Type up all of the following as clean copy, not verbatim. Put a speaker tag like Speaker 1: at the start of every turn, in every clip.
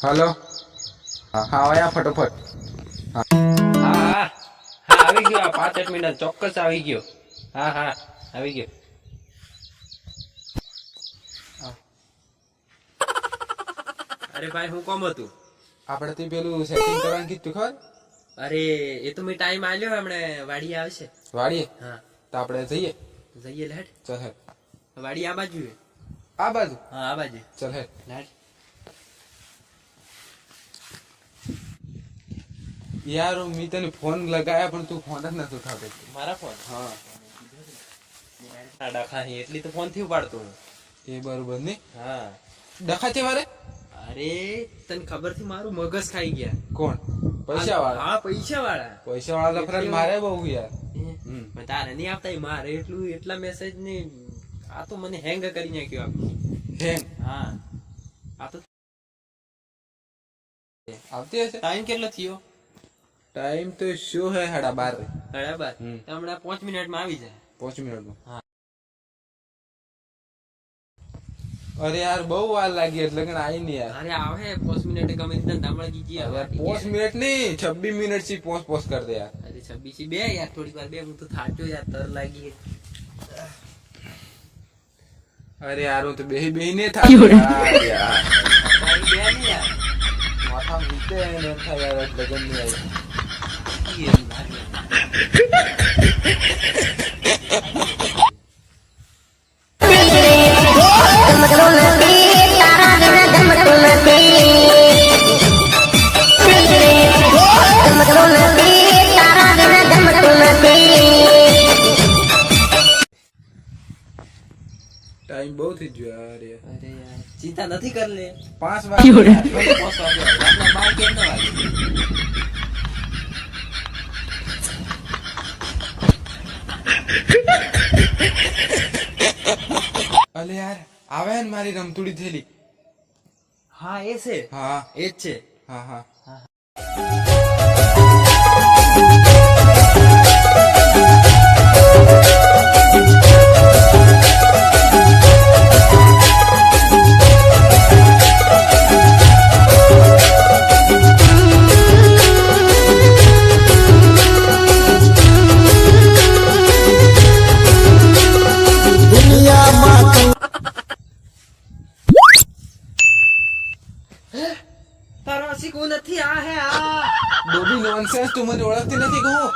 Speaker 1: Hello. હા હા આયા ફટોફટ.
Speaker 2: હા હા હા આવી ગયો. આ 5 મિનિટ ચોક્કસ આવી ગયો. હા હા આવી ગયો. અરે ભાઈ હું કોમ હતું?
Speaker 1: આપણે તે પેલું સેટિંગ કરવાનું કીધું ખબર?
Speaker 2: અરે એ તો મેં ટાઈમ આલ્યો હમણે વાડી આવશે.
Speaker 1: વાડીએ
Speaker 2: હા
Speaker 1: તો આપણે જઈએ.
Speaker 2: જઈએ લેટ.
Speaker 1: ચલ હે.
Speaker 2: વાડી આ બાજુ હે.
Speaker 1: આ બાજુ.
Speaker 2: હા આ બાજુ
Speaker 1: ચલ હે.
Speaker 2: લેટ.
Speaker 1: યાર મેં તને ફોન લગાયા પણ તું ફોન જ નથી ઉઠાવતો.
Speaker 2: મારા ફોન
Speaker 1: હા
Speaker 2: ડખા એટલી તો ફોન થી ઉપાડતો હું.
Speaker 1: એ બરોબર ને.
Speaker 2: હા
Speaker 1: ડખા છે મારે.
Speaker 2: અરે તને ખબર થી મારું મગજ ખાઈ ગયા.
Speaker 1: કોણ? પૈસા વાળા.
Speaker 2: હા પૈસા વાળા.
Speaker 1: પૈસા વાળા લફરા મારે બહુ યાર.
Speaker 2: તારે નહીં આવતા મારે એટલા મેસેજ ની. આ તો મને હેંગ કરી નાખ્યો આખું.
Speaker 1: હેંગ.
Speaker 2: હા આ તો
Speaker 1: આવતી હશે.
Speaker 2: ટાઈમ કેટલો થયો?
Speaker 1: ટાઈમ તો શું હે 12:30.
Speaker 2: બરાબર હમણાં 5 મિનિટમાં આવી જાય.
Speaker 1: 5 મિનિટમાં.
Speaker 2: હા.
Speaker 1: અરે યાર બહુ વાર લાગી એટલે કે આવી નહીં યાર.
Speaker 2: અરે આવે 5 મિનિટ ગમે ત્યાં હમણાં કીજી આવે.
Speaker 1: 5 મિનિટ નહીં 26 મિનિટ થી પોસ્ટ કર દે યાર.
Speaker 2: અરે 26 બે યાર થોડી વાર બે હું તો થાક્યો યાર તર લાગી.
Speaker 1: અરે યાર હું તો બેહી ને થાક્યો યાર.
Speaker 2: તારી બે નહીં યાર.
Speaker 1: માથા મીતે ને એમ થાય યાર લગન નહીં આવ્યું. ટાઈમ બહુ થઈ ગયો યાર.
Speaker 2: અરે યાર ચિંતા નથી કર લે.
Speaker 1: 5 વાગે.
Speaker 2: રાતના 12 કેમ ના વાગે?
Speaker 1: અલે યાર આવે ને મારી રમતુડી થેલી.
Speaker 2: હા એ છે.
Speaker 1: હા
Speaker 2: એ જ છે.
Speaker 1: હા હા.
Speaker 2: તારો શીખવું નથી આ હે આ.
Speaker 1: ડોબી નોનસેન્સ તું મને ઓળખતી નથી કહું.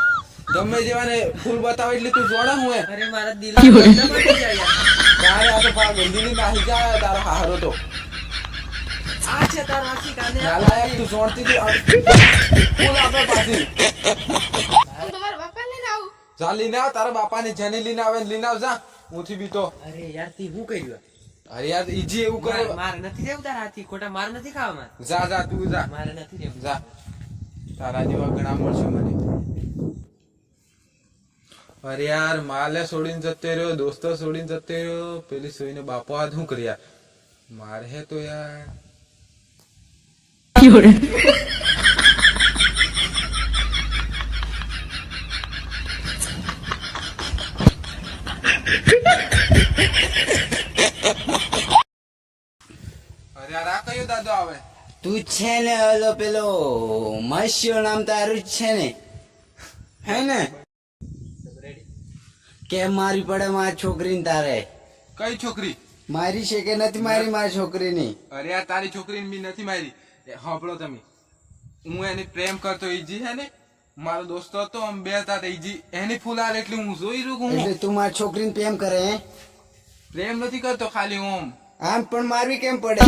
Speaker 1: ગમે જેવાને ફૂલ બતાવે એટલે તું જોડા હું હે.
Speaker 2: અરે મારા દિલ મટી જાય યાર.
Speaker 1: તારે આ તો પા ગંદીની નાહી જા તારો હારો તો.
Speaker 2: આ છે તારો આશિક આને.
Speaker 1: નાલાયક તું જોડતી હતી ફૂલ આપણે પાછી.
Speaker 3: તમારા બાપા લઈને આવું.
Speaker 1: જા લઈને આવ તારા બાપાને જેને લઈને આવે લઈને આવ જા. ઉઠી બી તો.
Speaker 2: અરે યાર તી હું કર્યું?
Speaker 1: અરે યાર ઈજી એવું કરે.
Speaker 2: મારે નથી રહેવું તારા હાથી. ખોટા માર નથી ખાવા મારે.
Speaker 1: જા જા તું જા.
Speaker 2: મારે નથી રહેવું.
Speaker 1: જા તારા જેવા ઘણા મળશે મને. અરે યાર માલે છોડીને જતો રહ્યો, દોસ્તો છોડીને જતો રહ્યો, પેલી સોઈને બાપો આ શું કર્યા મારે હે તો યાર. અરે યાર આ કયો દાદો આવે?
Speaker 4: તું છે ને ઓલો પેલો મસ્યો નામ તારું જ છે ને, હે ને? કેમ મારી પડે મારી છોકરીને તારે?
Speaker 1: કઈ છોકરી?
Speaker 4: મારી છે કે નથી મારી મારી છોકરીની?
Speaker 1: અરે યાર તારી છોકરીને બી નથી મારી. સાંભળો તમે, હું એને પ્રેમ કરતો ઈજી હે ને, મારો દોસ્તો હતો આમ બે હતા ઈજી એની ફૂલાર એટલે હું જોઈ રહ્યું.
Speaker 4: એટલે તું મારી છોકરીને પ્રેમ કરે હે?
Speaker 1: પ્રેમ નથી કરતો ખાલી ઓમ.
Speaker 4: આમ પણ મારવી કેમ પડે?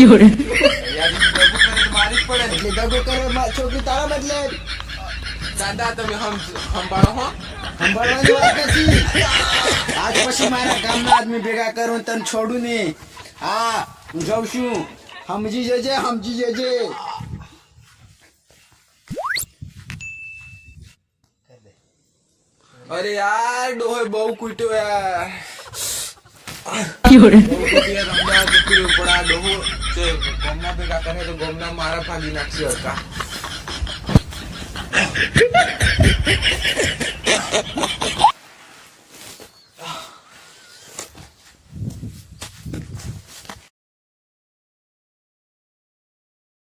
Speaker 1: યાર ઈ દગો કરે તો મારી જ પડે ને.
Speaker 4: એટલે દગો કરે મારી છોકરી તારા બદલે?
Speaker 1: દાદા તમે સંભાળો હો.
Speaker 4: સંભાળવાની વાત નથી. આજ પછી મારા ગામના આદમી ભેગા કરું તને છોડું નહીં. હા હું જાઉં છું. સમજી જજે સમજી જજે.
Speaker 1: અરે યાર ડોહે બહુ કૂટ્યો યાર. અમદાવાદ જતું રહ્યું પણ આ ડોહો ગોમના ભેગા કરે તો ગોમના મારા ભાગી નાખશે હતા.